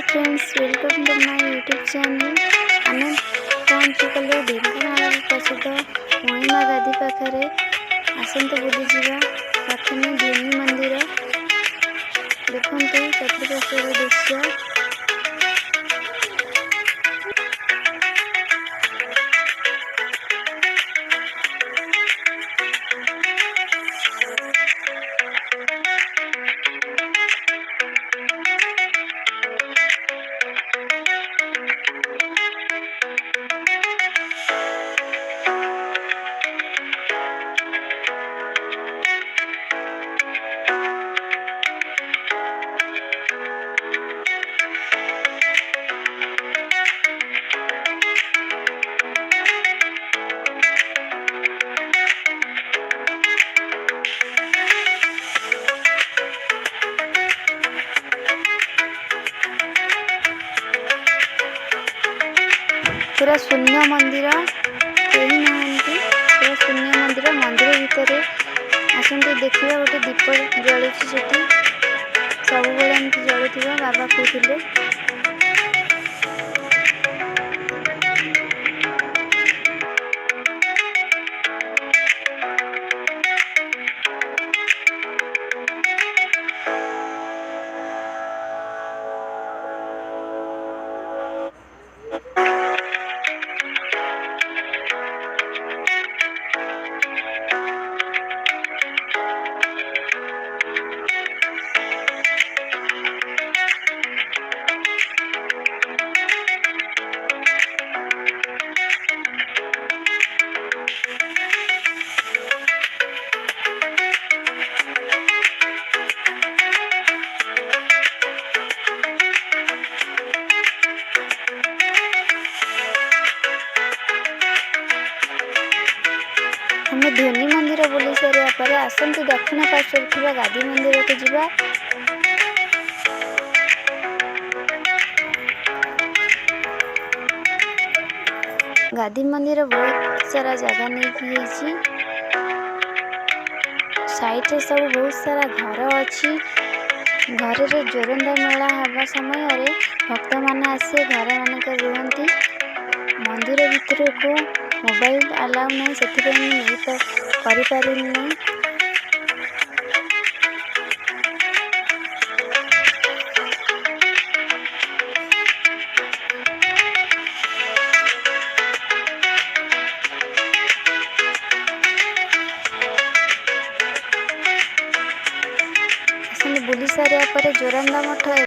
Friends, welcome to my YouTube channel. आम पहुँची गलु ढेंकानाल प्रसिद्ध मणिमा गादी पाखे। आसतु बुलीजा। प्रथम धोनी मंदिर देखु चतुर्पार्श्वर दृश्य। पूरा शून्य मंदिर, कहीं नहांती। पूरा शून्य मंदिर। मंदिर भितर आसतु देखिए गोटे दीप जलुची सेठी। सब बेले एमती जलुथिबा बाबा कहते। हम धोनी मंदिर बुली सारा पर आसतु दक्षिण पार्श्वर गादी मंदिर को जीवा। गादी मंदिर बहुत सारा जगह नहीं साइड रे सब बहुत सारा घर अच्छी। घर रे जोरंदा मेला हवा समय भक्त मैंने आसे घर मानक रुहती। मंदिर भितर को मोबाइल अलाउ नहीं से नहीं तो नहीं। बुली सारा पर जोरंदा मठ